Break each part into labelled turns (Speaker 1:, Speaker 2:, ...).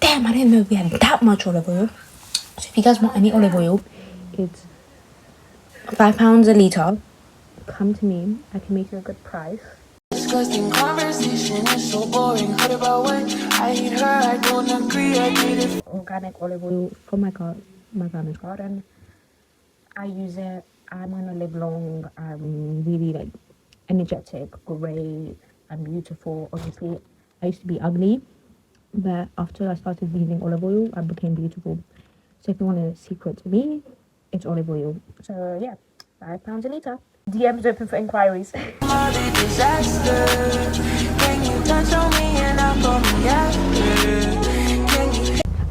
Speaker 1: damn, I didn't know we had that much olive oil. So if you guys want any olive oil, it's £5 a litre. Come to me, I can make you a good price. Disgusting conversation is so boring. Heard about what I hate her, I don't agree. I need it. Organic olive oil from my grandma's garden. I use it. I'm gonna live long. I'm really like energetic, great, and beautiful. Obviously, I used to be ugly, but after I started using olive oil, I became beautiful. So if you want a secret to me, it's olive oil. So yeah, £5 a litre. DM's open for inquiries. I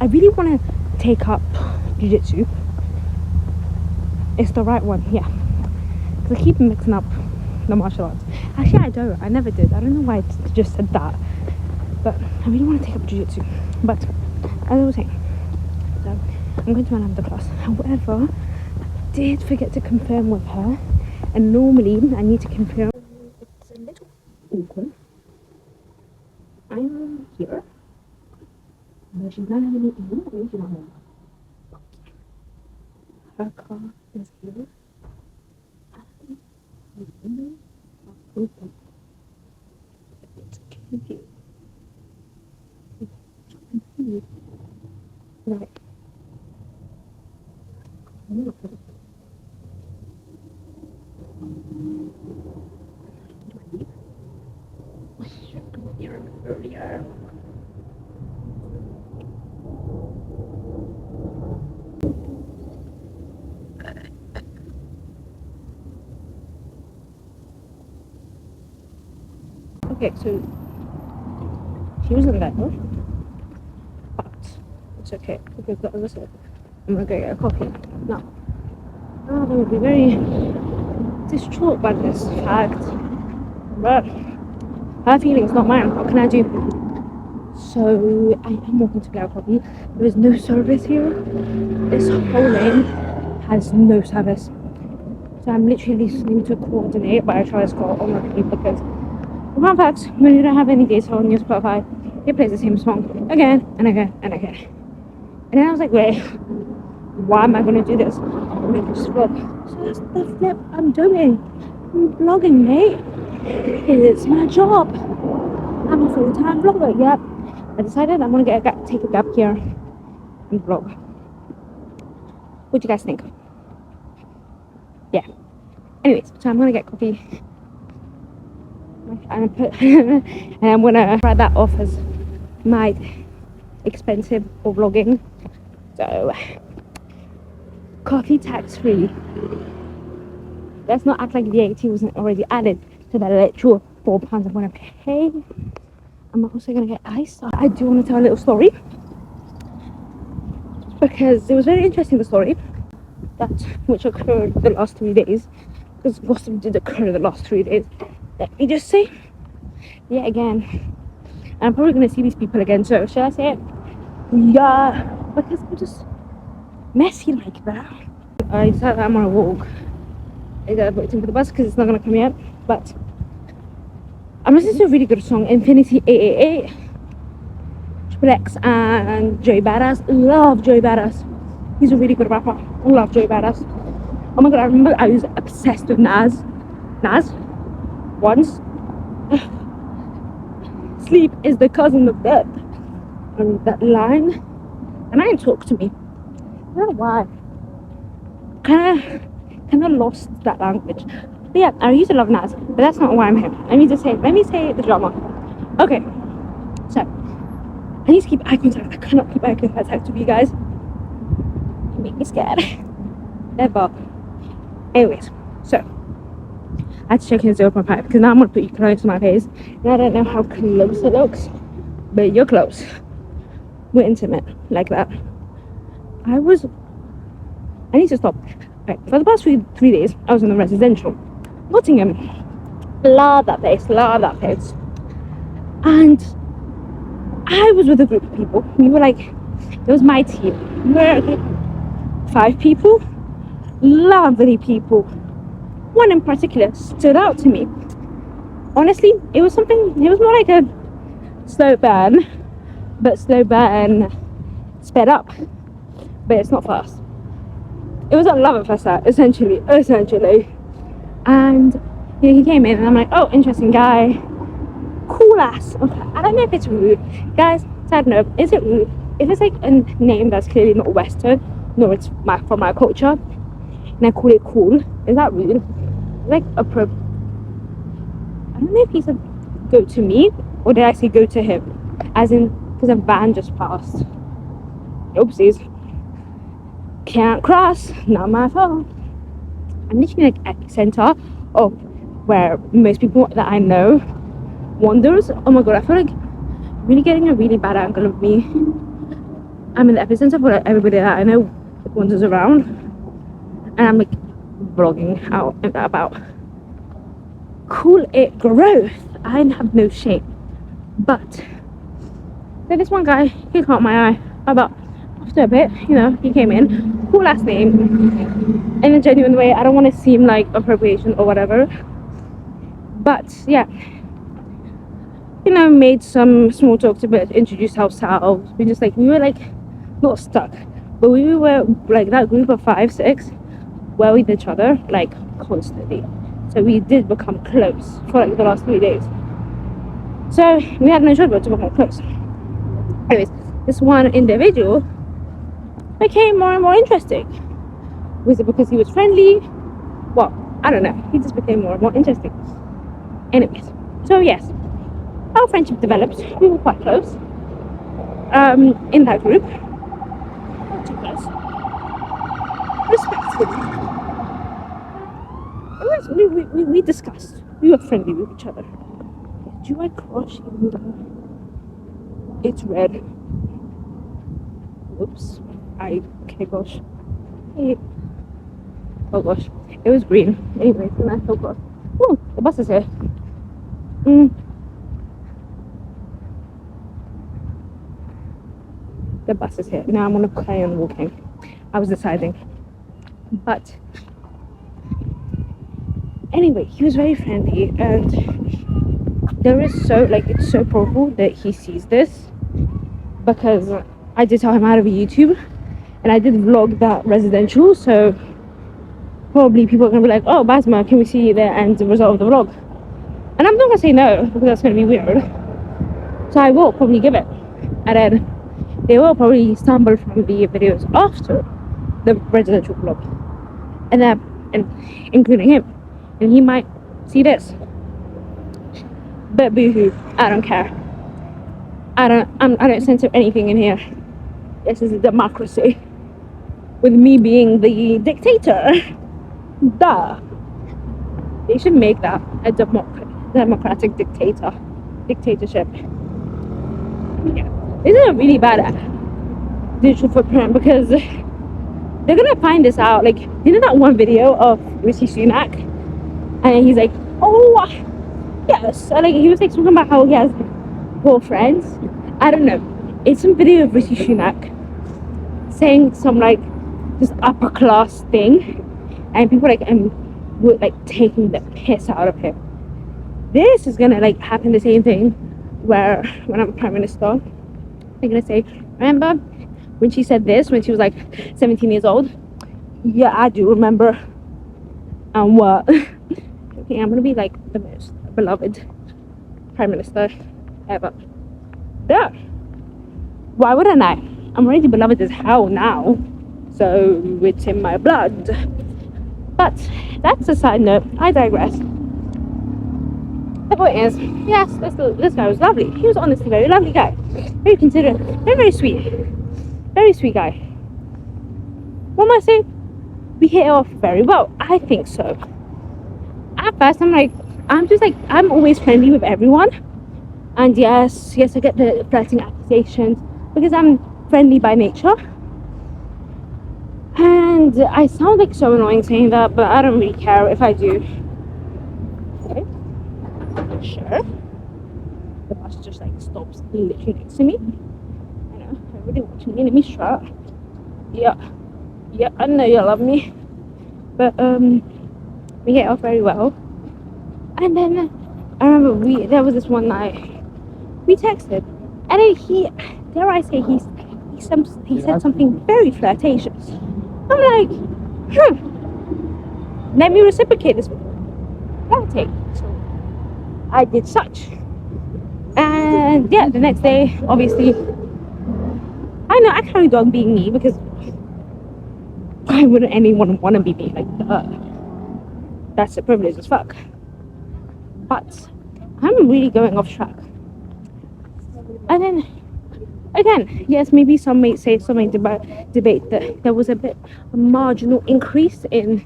Speaker 1: really want to take up jiu-jitsu. It's the right one, yeah. Because I keep mixing up the martial arts. Actually, I don't. I never did. I don't know why I just said that. But I really want to take up jiu-jitsu. But as I was saying, so I'm going to my another class. However, I did forget to confirm with her. And normally, I need to confirm. It's a little awkward. I'm here. But she's not having it in. She's not home. Her car is here. It's confused. Right. Earlier. Okay, so she wasn't there, but it's okay because as I said, I'm gonna go get a coffee now. I'm gonna be very distraught by this fact, but her feelings, not mine. What can I do? So I am walking to get a coffee. There is no service here. This whole lane has no service. So I'm literally listening to coordinate, but I try to scroll on repeat because fun fact, when you don't have any data on your Spotify, it plays the same song again and again and again. And then I was like, wait, why am I gonna do this? I'm gonna just vlog. So that's the flip I'm doing. I'm vlogging, mate. It's my job. I'm a full-time vlogger. Yep. I decided I'm gonna take a gap here and vlog. What do you guys think? Yeah. Anyways, so I'm gonna get coffee. And I'm gonna write that off as my expensive for vlogging. So coffee tax free. Let's not act like VAT wasn't already added to that literal £4 I'm gonna pay. I'm also gonna get ice. I do want to tell a little story because it was very interesting, the story that which occurred the last 3 days, because gossip did occur the last 3 days. Let me just say, yeah, again, I'm probably gonna see these people again. So should I say it? Yeah, because I'm just messy like that. I decided I'm gonna walk. I gotta wait for the bus because it's not gonna come yet. But I'm listening to a really good song, Infinity 888, xxxx and Joey Badass. Love Joey Badass. He's a really good rapper. I love Joey Badass. Oh my god, I remember I was obsessed with Nas once. Sleep is the cousin of death. And that line, and I didn't talk to me. I don't know why. Kind of lost that language. But yeah, I used to love Nas, but that's not why I'm here. Let me say the drama. Okay, so I need to keep eye contact. I cannot keep eye contact with you guys. You make me scared. Never. Anyways, so I had to check in 0.5 because now I'm gonna put you close to my face. And I don't know how close it looks, but you're close. We're intimate like that. I need to stop. Right, for the past three days, I was in the residential. Nottingham. Love that place. And I was with a group of people. We were like, it was my team. We were 5 people. Lovely people. One in particular stood out to me. Honestly, it was more like a slow burn. But slow burn sped up, but it's not fast. It was a love at first sight, essentially. And he came in, and I'm like, oh, interesting guy, cool ass. Okay, I don't know if it's rude, guys. Side note: is it rude if it's like a name that's clearly not Western, nor it's from my culture, and I call it cool? Is that rude? Like I don't know if he said go to me or did I say go to him, as in because a van just passed. Oopsies. Can't cross, not my fault. I'm literally like at the center of where most people that I know wanders. Oh my god, I feel like I'm really getting a really bad angle of me. I'm in the epicenter where everybody that I know wanders around, and I'm like vlogging out and about. Cool it growth. I have no shame. But then this one guy, he caught my eye about after a bit, he came in, cool last name, in a genuine way. I don't want to seem like appropriation or whatever, but yeah, made some small talk to introduce ourselves. We were like not stuck, but we were like that group of 5-6 were with each other like constantly, so we did become close for like the last 3 days, so we had no choice but to become close. Anyways, this one individual became more and more interesting. Was it because he was friendly? Well, I don't know, he just became more and more interesting. Anyways, so yes, our friendship developed. We were quite close in that group, not too close, respectfully. We discussed, we were friendly with each other. Do I crush even though it's red? Whoops. Okay, gosh. Oh gosh, it was green. Anyways, and I thought, gosh, oh, the bus is here. The bus is here. Now I'm gonna carry on walking. I was deciding, but anyway, he was very friendly, and there is it's so probable that he sees this, because I did tell him how to be YouTube, and I did vlog that residential, so probably people are gonna be like, oh, Basma, can we see the end result of the vlog? And I'm not gonna say no, because that's gonna be weird, so I will probably give it, and then they will probably stumble from the videos after the residential vlog, and including him, and he might see this. But boohoo, I don't care. I don't censor anything in here. This is a democracy, with me being the dictator. Duh. They should make that a democratic dictatorship. Yeah, this is a really bad digital footprint, because they're gonna find this out. Like, that one video of Rishi Sunak, and he's like, oh yes, he was like talking about how he has 4 friends. I don't know, it's some video of Rishi Sunak saying some this upper class thing, and people were taking the piss out of him. This is gonna happen the same thing where when I'm prime minister, they're gonna say, remember when she said this when she was 17 years old? Yeah, I do remember. And what? Okay, I'm gonna be the most beloved prime minister ever. Yeah, why wouldn't I? I'm already beloved as hell now, so it's in my blood. But that's a side note, I digress. The point is, yes, this guy was lovely. He was honestly a very lovely guy, very considerate, very sweet guy. What am I saying? We hit it off very well. I think so. At first, I'm always friendly with everyone, and yes, I get the flirting accusations because I'm friendly by nature. And I sound so annoying saying that, but I don't really care if I do. Okay, sure. The bus just stops literally next to me. I know, everybody watching me. Let me shut. Yeah, I know you love me, but we hit off very well. And then I remember there was this one night we texted, and then he he said something very flirtatious. I'm like, let me reciprocate this flirting. So I did such. And yeah, the next day, obviously, I know I carried on being me because why wouldn't anyone want to be me? Like, that's a privilege as fuck. But I'm really going off track. And then again, yes, maybe some may say, some may debate that there was a bit a marginal increase in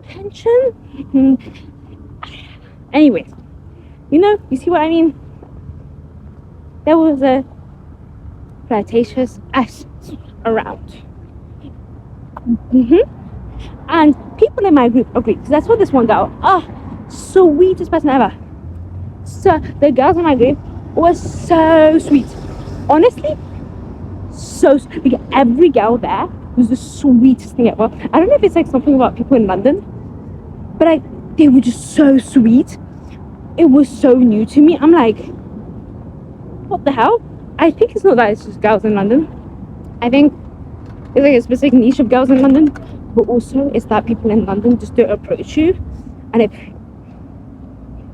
Speaker 1: pension. Anyways, you see what I mean? There was a flirtatious ass around. And people in my group agreed, because I saw this one girl, sweetest person ever. So the girls in my group were so sweet. Honestly, so like, every girl there was the sweetest thing ever. I don't know if it's like something about people in London, but they were just so sweet. It was so new to me. I'm like, what the hell? I think it's not that it's just girls in London. I think it's like a specific niche of girls in London, but also it's that people in London just don't approach you, and if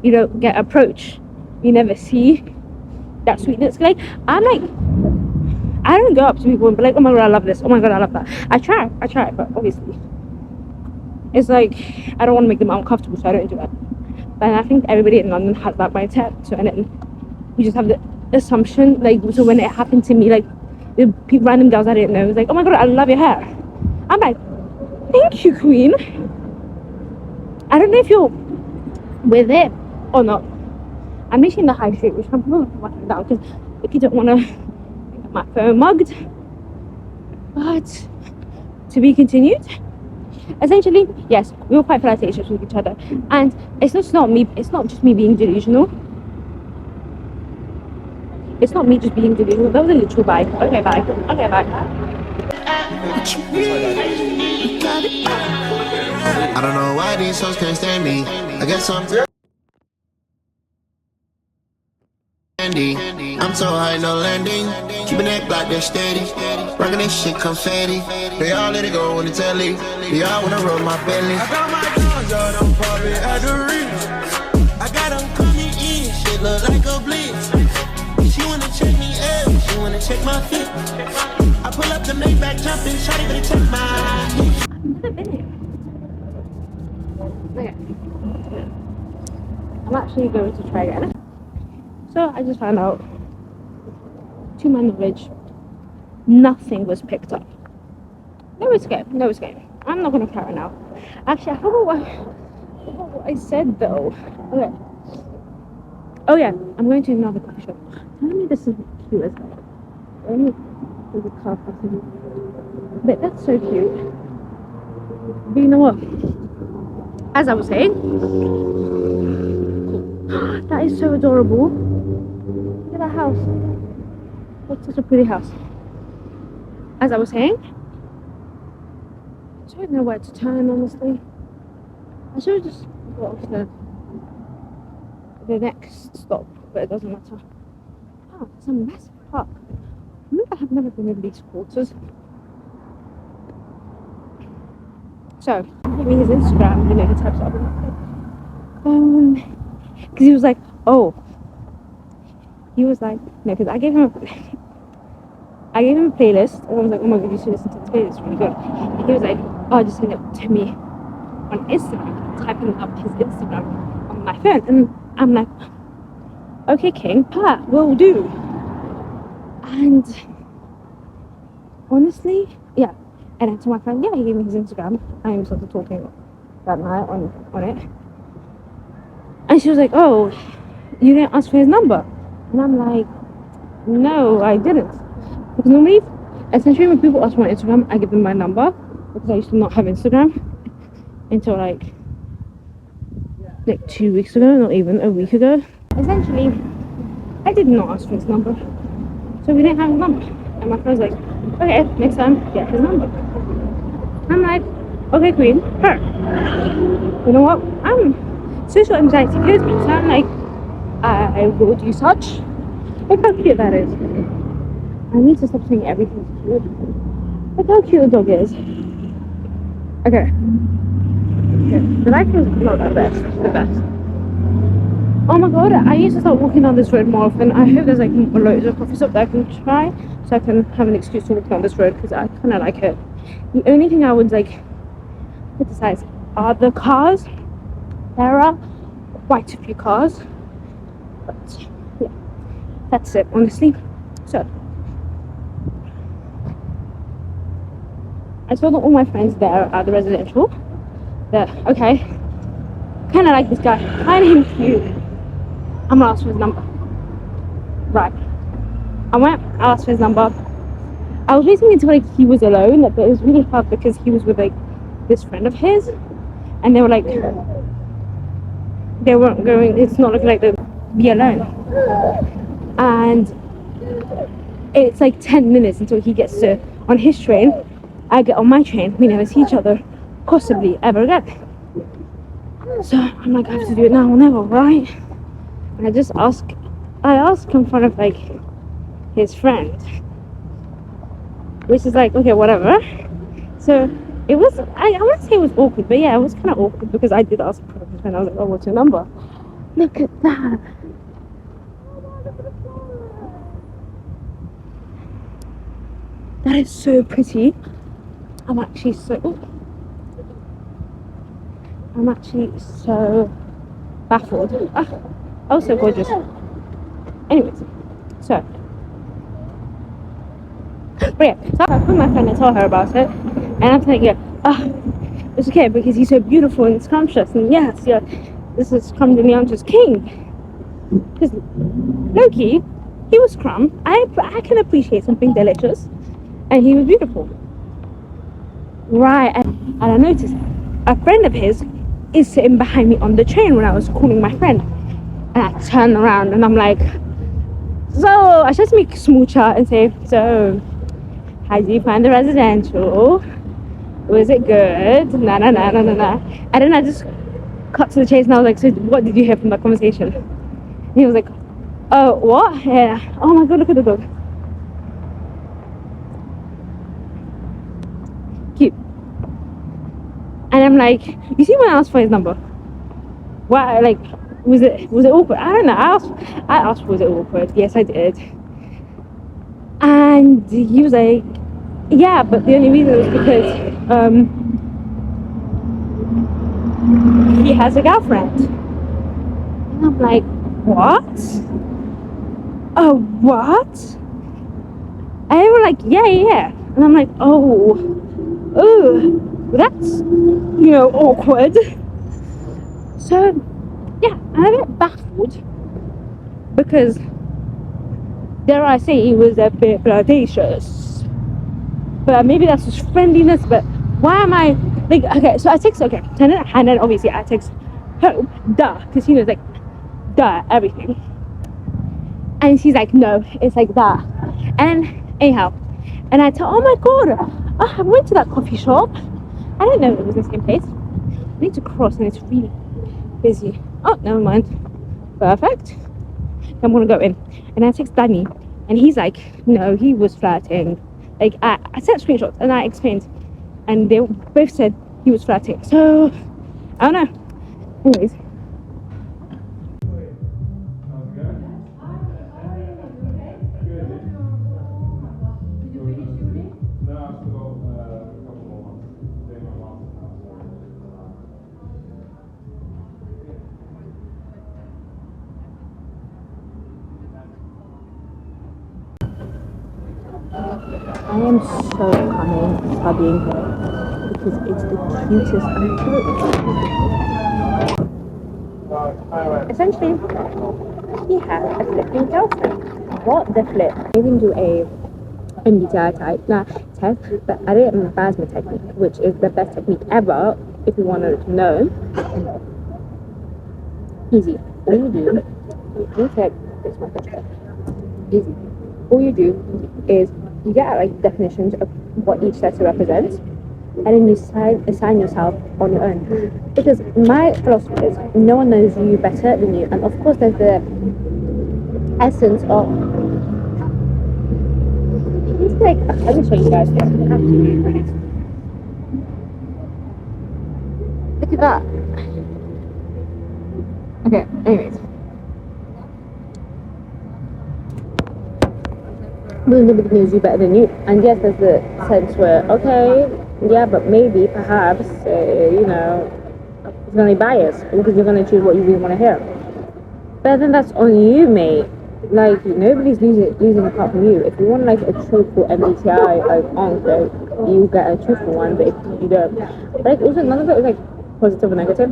Speaker 1: you don't get approached, you never see that sweetness. Like, I'm like, I don't go up to people and be like, oh my god, I love this, oh my god, I love that. I try, but obviously it's like I don't want to make them uncomfortable, so I don't do that. And I think everybody in London has that mindset. So, and then you just have the assumption, like, so when it happened to me, like, the random girls I didn't know was like, oh my god, I love your hair. I'm like, thank you, queen. I don't know if you're with it or not. I'm reaching the high street, which I'm probably walking down because if you don't want to get my phone mugged. But to be continued. Essentially, yes, we were quite flirtatious with each other, and it's not just me being delusional. It's not me just being delusional. That was a literal vibe. Okay, bye.
Speaker 2: I don't know why these hoes can't stand me. I guess I'm I'm so high, no landing. Keeping that block there steady. Rockin' this shit confetti. They all let it go on the telly. They all wanna roll my belly. I got my guns out, I'm probably at the reach. I got them coming in, shit look like a blitz. She wanna check me out, she wanna check my feet. I pull up the Maybach jumping, shawty gonna check my feet.
Speaker 1: Okay. I'm actually going to try again. So I just found out, to my knowledge, nothing was picked up. No escape. I'm not gonna carry now. Actually, I forgot what I said though. Okay. Oh yeah, I'm going to another coffee shop. Tell me this is cute as well. There's a car passing. But that's so cute. But you know what? As I was saying, that is so adorable. Look at that house. That's such a pretty house. As I was saying, I don't know where to turn, honestly. I should have just got off the next stop, but it doesn't matter. Oh, it's a massive park. I have never been in these quarters. So, give me his Instagram, he types up because he was like, no, because I gave him a playlist, and I was like, oh my god, you should listen to this playlist, it's really good. And he was like, oh, just send it to me on Instagram, typing up his Instagram on my phone. And I'm like, okay, King, Pat, will do. And honestly, yeah. And then to my friend, yeah, he gave me his Instagram. I even started talking that night on it. And she was like, oh, you didn't ask for his number? And I'm like, no, I didn't. Because normally, essentially when people ask for my Instagram, I give them my number. Because I used to not have Instagram until like 2 weeks ago, not even a week ago. Essentially, I did not ask for his number. So we didn't have his number. And my friend's like, okay, next time, get his number. I'm like, okay, queen, her. You know what? Social anxiety kills me. So I'm like, I will do such. Look how cute that is. I need to stop saying everything's cute. Look how cute the dog is. Okay. The life is not the best. The best. Oh my god, I need to start walking down this road more often. I hope there's like loads of coffee shops that I can try so I can have an excuse to walk down this road because I kind of like it. The only thing I would like criticize are the cars. There are quite a few cars, but yeah, that's it honestly. So I saw that all my friends there at the residential. They're okay, kind of like this guy, find him cute. I'm gonna ask for his number. Right, I went, I asked for his number. I was waiting until like he was alone, but it was really hard because he was with like this friend of his, and they were like, they weren't going. It's not looking like they'd be alone, and it's like 10 minutes until he gets to on his train. I get on my train. We never see each other, possibly ever again. So I'm like, I have to do it now or never, right? And I ask in front of like his friend, which is like, okay, whatever. So it was, I wouldn't say it was awkward, but yeah, it was kind of awkward because I did ask for his friend. I was like, oh, what's your number? Look at that. That is so pretty. I'm actually so baffled. Oh, so gorgeous. Anyways, so but yeah, so I put my friend and tell her about it, and I'm telling her, it's okay because he's so beautiful and scrumptious, and yes, yeah, this is Scrum de Leon's king. Because Loki, he was Scrum. I can appreciate something delicious, and he was beautiful. Right, and I noticed a friend of his is sitting behind me on the train when I was calling my friend, and I turn around and I'm like, so I just make a small chat and say, so how did you find the residential? Was it good? Nah. And then I just cut to the chase and I was like, so what did you hear from that conversation? And he was like, oh, what? Yeah. Oh my god, look at the dog. Cute. And I'm like, you see when I asked for his number? Why, like, was it awkward? I don't know. I asked was it awkward? Yes, I did. And he was like, yeah, but the only reason was because he has a girlfriend. And I'm like, what? Oh, what? And they were like, yeah. And I'm like, oh, that's, awkward. So, yeah, I'm a bit baffled because, dare I say, he was a bit flirtatious. But maybe that's just friendliness. But why am I like, okay? So I text, okay, and then obviously I text Hope, because he knows like, everything. And she's like, no, it's like that. And anyhow, and I tell, oh my god, I went to that coffee shop. I didn't know it was the same place. I need to cross and it's really busy. Oh, never mind. Perfect. I'm gonna go in. And I text Danny, and he's like, no, he was flirting. Like, I sent screenshots and I explained, and they both said he was flirting. So, I don't know. Anyways. I am so cunning studying here because it's the cutest and essentially, he has a flipping girlfriend. What the flip? I didn't do a MBTI test, but I did a basmaaaa technique, which is the best technique ever if you wanted to know. Easy. All you do, you check this one. Easy. All you do is you get like definitions of what each letter represents, and then you assign yourself on your own. Because my philosophy is no one knows you better than you, and of course there's the essence of like, let me show you guys. It's absolutely pretty. Look at that. Okay, anyways. Well, nobody knows you better than you. And yes, there's the sense where, okay, yeah, but maybe, perhaps, you know, it's going to be biased because you're going to choose what you really want to hear. But then that's on you, mate. Like, nobody's losing apart from you. If you want, like, a truthful MBTI like, answer, you get a truthful one, but if you don't. Like, also, none of it is, like, positive or negative.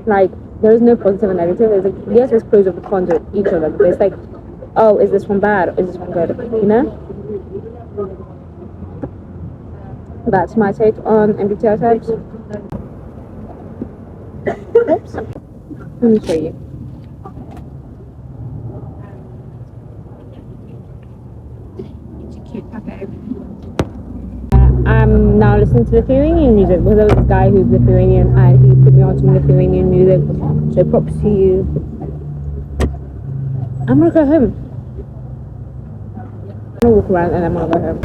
Speaker 1: Like, there is no positive and negative. It's like, yes, there's pros and cons of each of them, but it's like, oh, is this one bad or is this one good? You know? That's my take on MBTI types. Oops. Let me show you. It's a cute cafe. I'm now listening to Lithuanian music because there was this guy who's Lithuanian and he put me on some Lithuanian music. So props to you. I'm gonna go home. I'm gonna walk around and I'm gonna go home.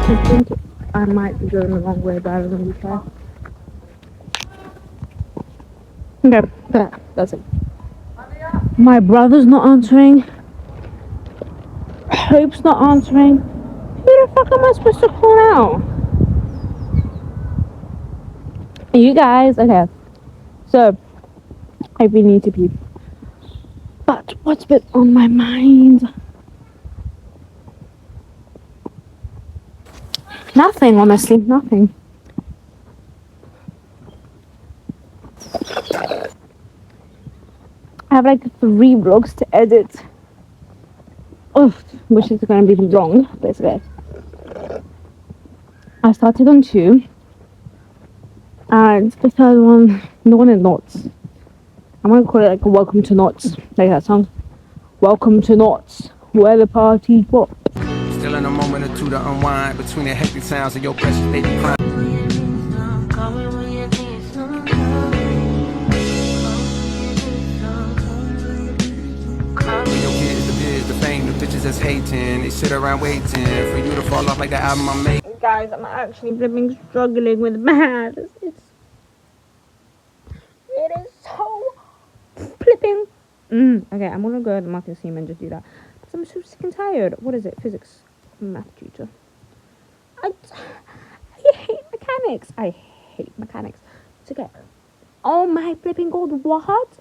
Speaker 1: I think I might be going the wrong way, but I don't really care. Okay, that's it. My brother's not answering. Hope's not answering. Who the fuck am I supposed to call now? You guys, okay. So, I really need to pee. But what's been on my mind? Nothing, honestly, nothing. I have like 3 vlogs to edit. Oh, which is gonna be wrong, but it's okay. I started on 2. And the 3rd one, the one in knots. I'm gonna call it like Welcome to Knots. Like that song. Welcome to Knots, where the party pop.
Speaker 3: Still in a moment or two to unwind between the hectic sounds of your precious baby crying. The fame, the bitches that's hating, they sit around waiting for you to fall off like the album I made.
Speaker 1: Guys, I'm actually flipping struggling with math. It is so flipping. Okay, I'm gonna go to the marketing team and just do that because I'm so sick and tired. What is it? Physics math tutor. I hate mechanics. I hate mechanics. It's okay. Oh my flipping god! What?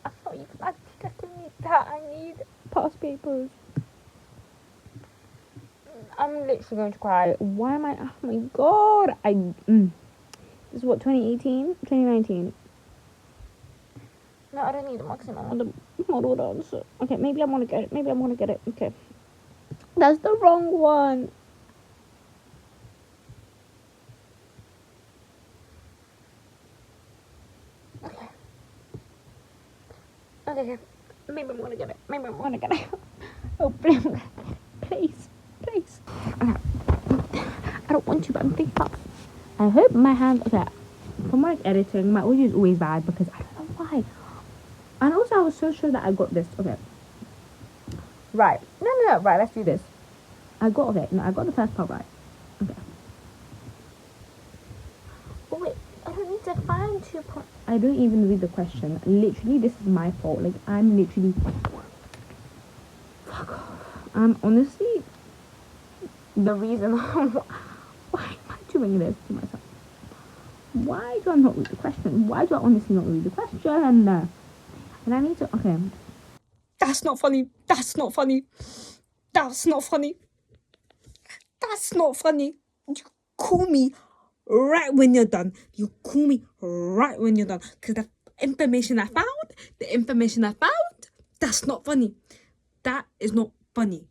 Speaker 1: I thought you could need that. I need past papers. I'm literally going to cry. Why am I? Oh my god! This is what 2018, 2019. No, I don't need the maximum. I want the model dancer. Okay, maybe I want to get it. Maybe I want to get it. Okay, that's the wrong one. Okay. Okay. Maybe I'm gonna get it. Maybe I'm gonna get it. Oh, please, please. Okay. I don't want to, but I'm thinking about. I hope my hand. Okay. From like editing, my audio is always bad because I don't know why. And also, I was so sure that I got this. Okay. Right. No. Right. Let's do this. I got the first part right. Okay. Oh wait. I don't need to find 2 points. I don't even read the question. Literally, this is my fault. Like, I'm literally. Fuck off. I'm honestly the reason. Why am I doing this to myself? Why do I not read the question? Why do I honestly not read the question? And I need to. Okay.
Speaker 4: That's not funny. That's not funny. That's not funny. That's not funny. You call me right when you're done. You call me right when you're done. Because the information I found, that's not funny. That is not funny.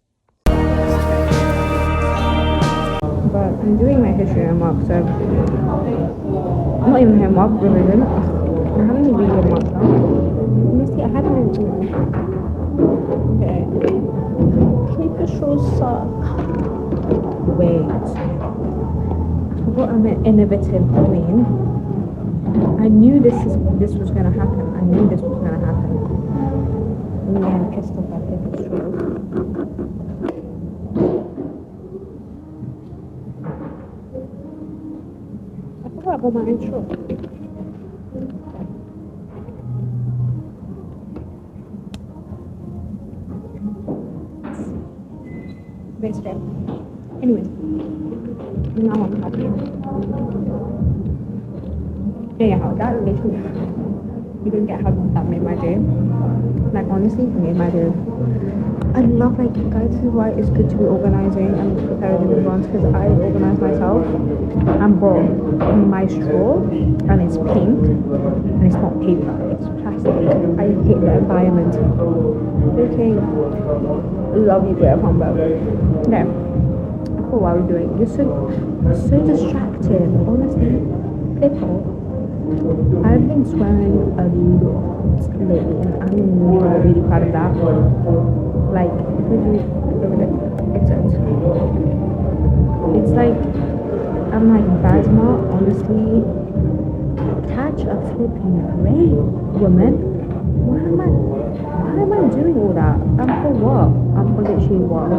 Speaker 1: But I'm doing my history homework, so not even homework, revision. I haven't even read homework now. Let me see, I haven't. Okay. Paper straws suck. Wait. What am I innovative queen? I knew this was gonna happen. I knew this was gonna happen. Me and pissed off at paper straws. I forgot about my intro. Very strong. Anyways, now I'm happy. Anyhow, that relationship, you didn't get how that made my day. Like honestly, it made my day. I love like guys. This is why it's good to be organizing and preparing in advance because I organize myself and bought my straw and it's pink and it's not paper, it's plastic. I hate the environment. Okay, love you, Graham Humber. Okay, I forgot what we're doing. You're so distracting. Honestly, people. I've been swearing a lot lately, and I'm really proud of that. Like, it's like I'm like basmaaaa. Honestly, catch a flipping ray, woman. Why am I doing all that? I'm for what? I'm for literally what?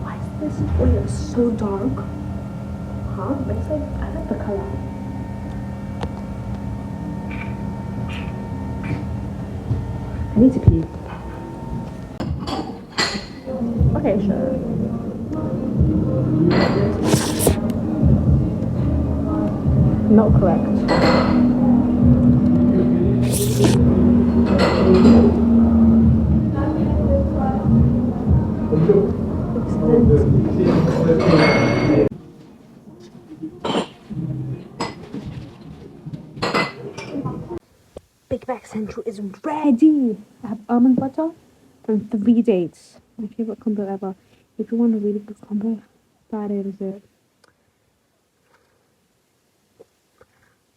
Speaker 1: Why is this oil so dark? Huh? But it's like I like the color. I need to pee. Okay, sure. Not correct. Big Mac Central is ready. I have almond butter and 3 dates. My favorite combo ever. If you want a really good combo, that is it.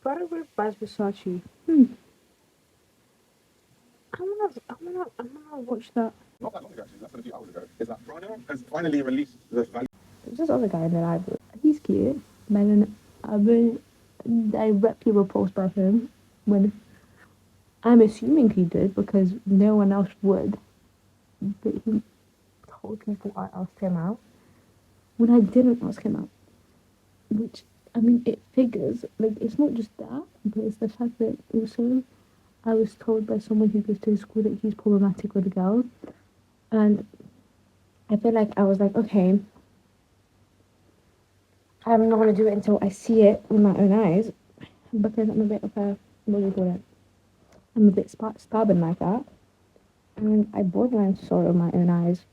Speaker 1: Butter with basmaistoosexy. I wanna watch that.
Speaker 5: Not that long ago, actually. That's been a few hours ago. Is that Prada has finally released the value.
Speaker 1: There's this other guy in the library. He's cute. But then I've been directly repulsed by him when I'm assuming he did because no one else would. But he told people I asked him out when I didn't ask him out. Which, I mean, it figures. Like, it's not just that, but it's the fact that also I was told by someone who goes to his school that he's problematic with girls. And I feel like I was like, okay, I'm not going to do it until I see it with my own eyes. Because I'm a bit of a, what do you call it? I'm a bit stubborn like that. And I borderline saw it with my own eyes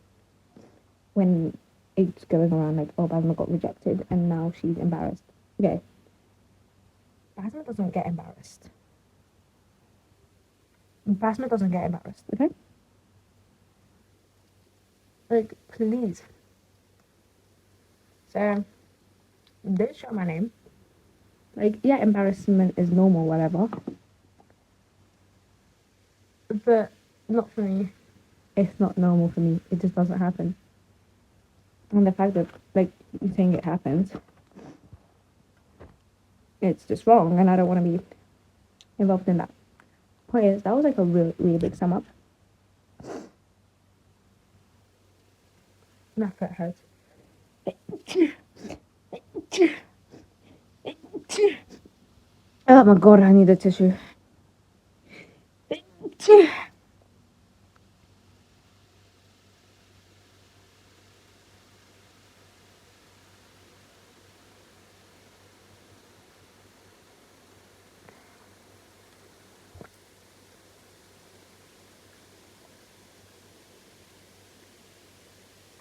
Speaker 1: when it's going around like, oh, Basma got rejected and now she's embarrassed. Okay. Basma doesn't get embarrassed. Basma doesn't get embarrassed, okay? Like, please. So, don't shout my name. Like, yeah, embarrassment is normal, whatever. But not for me. It's not normal for me. It just doesn't happen. And the fact that, like, you saying it happens, it's just wrong, and I don't want to be involved in that. Point is, that was like a really, really big sum up. My foot hurts. Oh my god, I need a tissue.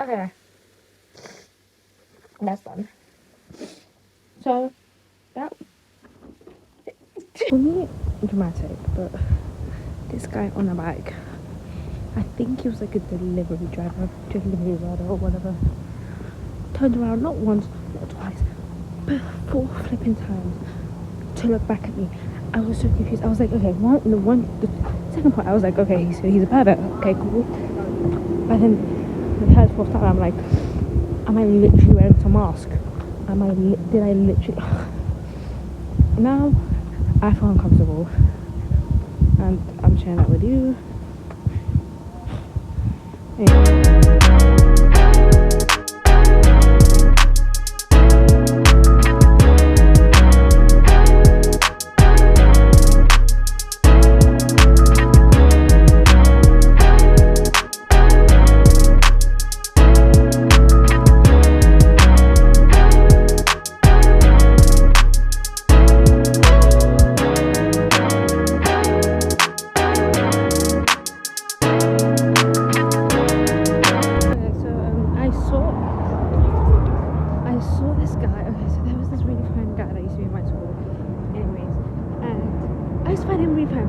Speaker 1: Okay. That's done. So, that... For me, dramatic, but this guy on a bike, I think he was like a delivery driver, delivery rider or whatever, turned around not once, not twice, but 4 flipping times to look back at me. I was so confused. I was like, okay, Second point, I was like, okay, so he's a pervert. Okay, cool. But then the third, fourth time, I'm like, am I literally wearing some mask? Did I literally? Now I feel uncomfortable, and I'm sharing that with you.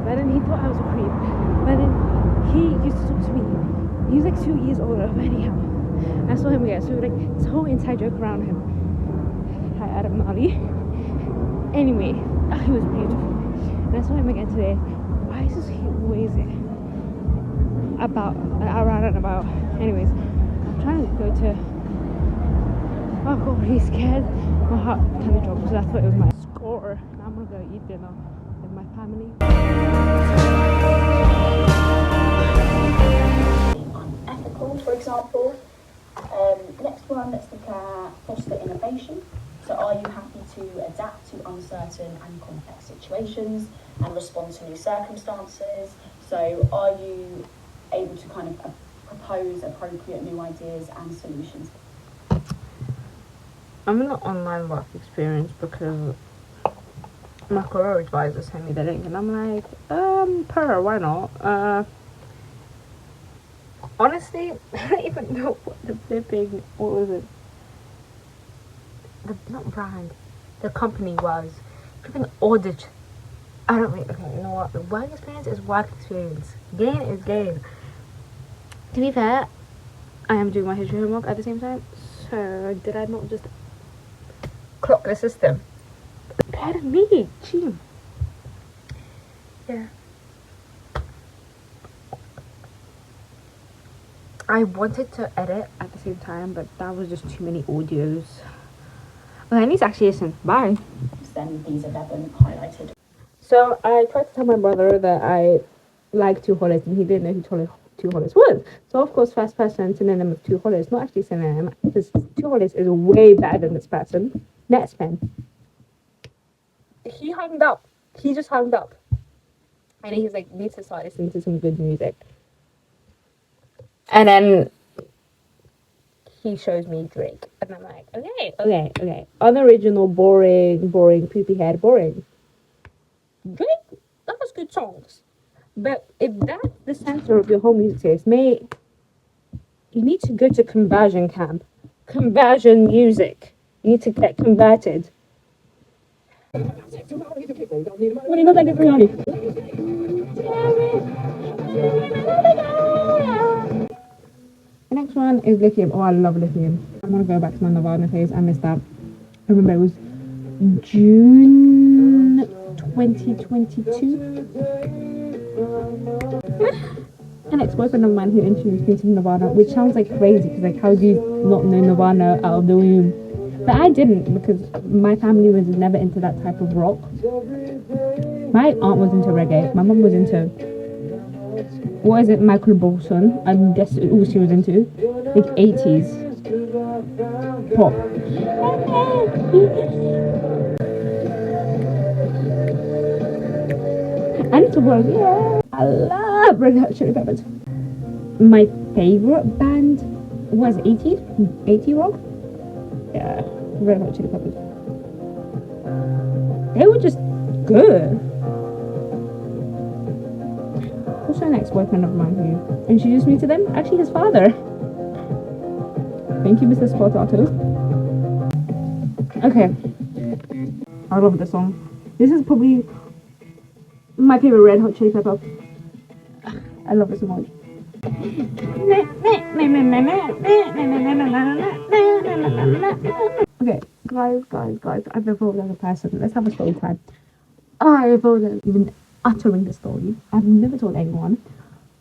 Speaker 1: But then he thought I was a creep. But then he used to talk to me. He was like 2 years older, but anyhow. I saw him again, so like this whole inside joke around him. Hi, Adam Ali. Anyway, he was beautiful. And I saw him again today. Why is he always around and about? Anyways, I'm trying to go to. Oh, I got really scared. My heart kind of dropped because I thought it was my score. Now I'm gonna go eat dinner with my family.
Speaker 6: Unethical, for example. Next one, let's look at foster innovation. So are you happy to adapt to uncertain and complex situations and respond to new circumstances? So are you able to kind of propose appropriate new ideas and solutions?
Speaker 1: I'm in an online work experience because my career advisor sent me the link and I'm like, why not? Honestly, I don't even know what the flipping, what was it? Not brand, the company was. Flipping audit. I don't really, okay, you know what? The work experience is work experience. Gain is gain. To be fair, I am doing my history homework at the same time. So, did I not just clock the system? Pardon me, gee. Yeah. I wanted to edit at the same time, but that was just too many audios. Okay, I need to actually listen. Bye.
Speaker 6: Then these 11 highlighted.
Speaker 1: So I tried to tell my brother that I like two holidays, and he didn't know who two holidays was. So of course, first person synonym of two holidays, not actually synonym, because two holidays is way better than this person. Next pen. He hung up. He just hung up. And he's like, need to start listening to some good music. And then he shows me Drake. And I'm like, okay. Unoriginal, boring, poopy head, boring. Drake, that was good songs. But if that's the center of your whole music taste, mate, you need to go to conversion camp. Conversion music. You need to get converted. What do you know that The next one is lithium. Oh, I love lithium. I'm gonna go back to my Nirvana phase. I missed that. I remember it was June 2022. An ex-boyfriend of mine who introduced me to Nirvana, which sounds like crazy because like how do you not know Nirvana out of the womb? But I didn't because my family was never into that type of rock. My aunt was into reggae. My mum was into, what is it, Michael Bolton? I guess all she was into, like 80s pop. And to work, yeah. I love Red Hot Chili Peppers. My favorite band was 80 rock. Yeah, Red Hot Chili Peppers. They were just good. Also an ex-boyfriend of mine who introduced me to them, actually his father. Thank you, Mr. Potato. Okay. I love this song. This is probably my favorite Red Hot Chili Pepper. I love it so much. Okay, guys, I've evolved as a person. Let's have a story time. I evolved even uttering the story. I've never told anyone,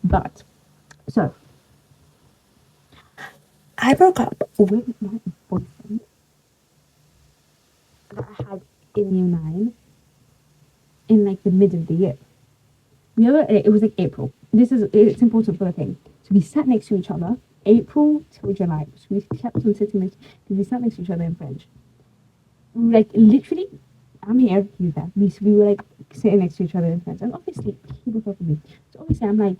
Speaker 1: but so I broke up with my boyfriend that I had in year 9 in like the mid of the year. It was like April. It's important for the thing. So we sat next to each other, April till July. So we kept on sitting next. We sat next to each other in French. Like literally, I'm here, you there. We were like sitting next to each other in French, and obviously he broke up with me. So obviously I'm like,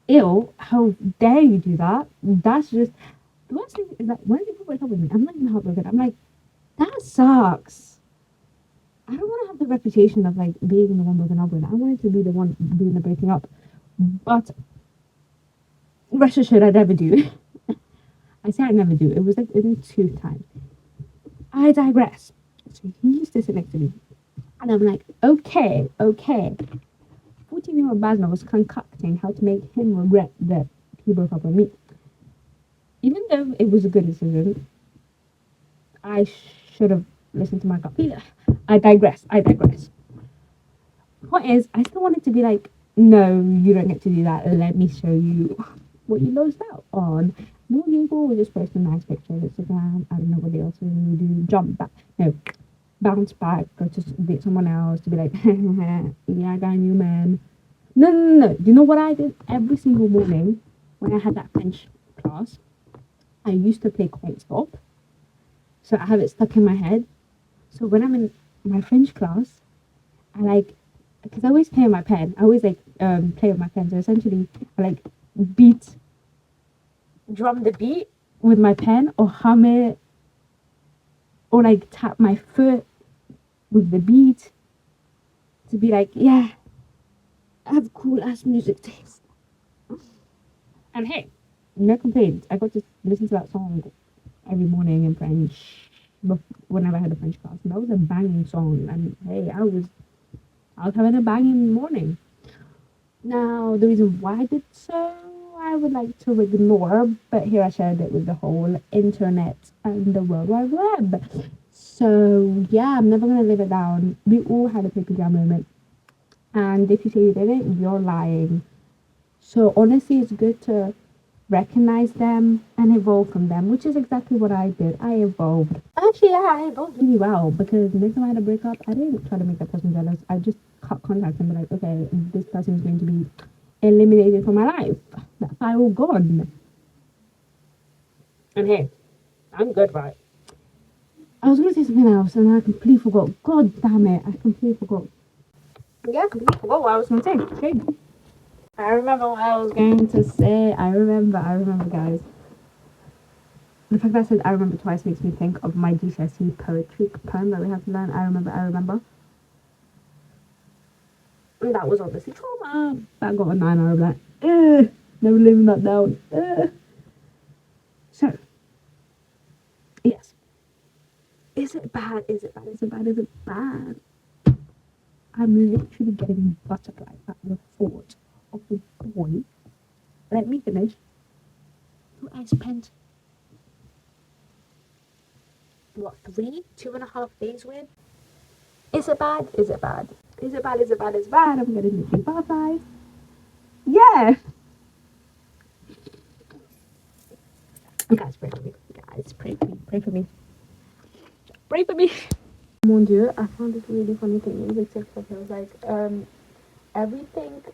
Speaker 1: ew, how dare you do that? That's just the worst thing is that when people break up with me, I'm not even heartbroken. I'm like, that sucks. I don't want to have the reputation of like being the one broken up with. I wanted to be the one doing the breaking up. But rest assured, I never do. I say I never do. It was like only 2 times. I digress. So he used to sit next to me. And I'm like, okay. 14-year-old Basma was concocting how to make him regret that he broke up with me. Even though it was a good decision, I should have listened to my gut. I digress. Point is, I still wanted to be like, no, you don't get to do that. Let me show you what you lost out on. More people will just post a nice picture on Instagram. I don't know what else we do. Jump back. No, bounce back. Go to date someone else to be like, yeah, I got a new man. No. You know what I did every single morning when I had that French class? I used to play Can't Stop. So I have it stuck in my head. So when I'm in my French class, I like, because I always play with my pen. I always like play with my pen. So essentially, I like drum the beat with my pen, or hum it, or like tap my foot with the beat to be like, yeah, I have cool ass music taste. And hey, no complaints. I got to listen to that song every morning in French whenever I had a French class. And that was a banging song. And hey, I was having a banging morning. Now, the reason why I did so, I would like to ignore, but here I shared it with the whole internet and the World Wide Web. So, yeah, I'm never going to live it down. We all had a paper jam moment. And if you say you didn't, you're lying. So, honestly, it's good to recognize them and evolve from them, which is exactly what I did. I evolved. Actually, yeah, I evolved really well because next time I had a breakup, I didn't try to make that person jealous. I just cut contact and be like, okay, this person is going to be eliminated from my life. That file gone. And hey, I'm good, right? I was gonna say something else and I completely forgot. God damn it, I completely forgot. Yeah, I completely forgot what I was gonna say. Okay. I remember what I was going to say. I remember, guys. The fact that I said I remember twice makes me think of my GCSE poetry poem that we had to learn. I remember. And that was obviously trauma. That got a 9 out of that. Never living that down. So, yes. Is it bad? I'm literally getting butterflies at the thought of the boy. Let me finish. Who I spent, what, 2.5 days with? Is it bad? I'm getting literally butterflies. Yeah. Guys, pray for me. Pray for me. Mon Dieu, I found this really funny thing. It was a TikTok. It was like, everything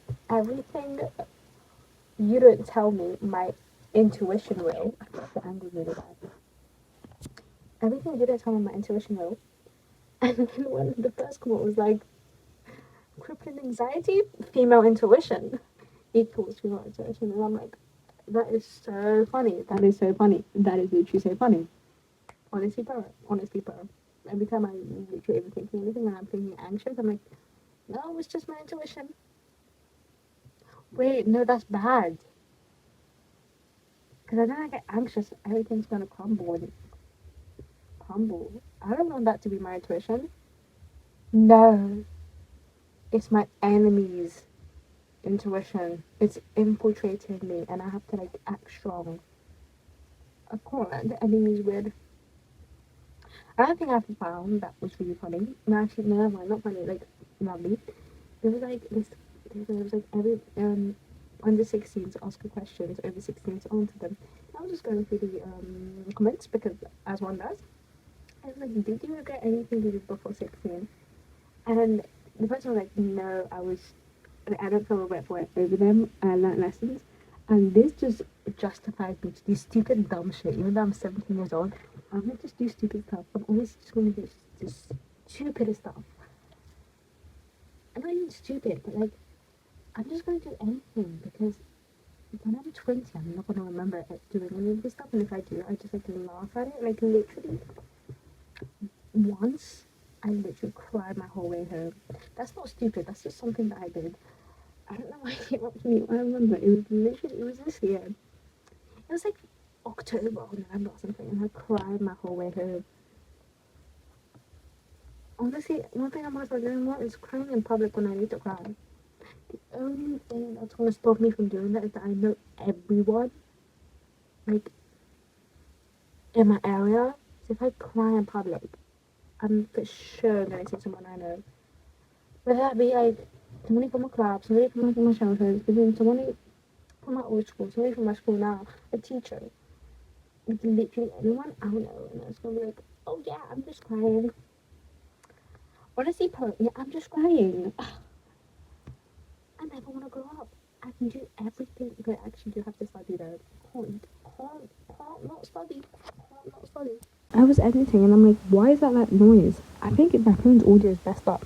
Speaker 1: you don't tell me, my intuition will. I thought the angle really bad. Everything you don't tell me, my intuition will. And then when the first comment was like, crippling anxiety, female intuition equals female intuition. And I'm like, that is so funny. That is literally so funny. Honestly, bro. Every time I literally overthinking anything and I'm feeling anxious, I'm like, no, it's just my intuition. Wait, no, that's bad. Because then I get anxious, everything's gonna crumble. I don't want that to be my intuition. No, it's my enemy's intuition. It's infiltrating me, and I have to like act strong. I can't. The enemy's weird. Another thing I found that was really funny. No, actually, no, not funny. Like lovely. it was like this. It was like every under 16s ask questions, over 16s answer them. I was just going through the comments because as one does. I was like, did you regret anything you did before 16? And the person was like, no, I don't feel regretful over them. I learned lessons. And this just justifies me to do stupid, dumb shit. Even though I'm 17 years old, I'm gonna just do stupid stuff. I'm always just gonna do this stupid stuff. I'm not even stupid, but like, I'm just gonna do anything because when I'm 20, I'm not gonna remember doing any of this stuff. And if I do, I just like laugh at it. Like, literally, once I literally cried my whole way home. That's not stupid, that's just something that I did. I don't know why it came up to me. I remember it was this year. It was like October or November or something, and I cried my whole way home. Honestly, one thing I'm also doing more is crying in public when I need to cry. The only thing that's gonna stop me from doing that is that I know everyone, like, in my area. So if I cry in public, I'm for sure gonna see someone I know. Whether that be like somebody from my club, somebody from like my childhood, somebody from my old school, somebody from my school now, a teacher. It's literally anyone I know, and it's gonna be like, oh yeah, I'm just crying. Honestly, yeah, I'm just crying. I never want to grow up. I can do everything, but I actually do have to study though. Can't not study. Can't not study. I was editing and I'm like, why is that noise? I think my phone's audio is messed up.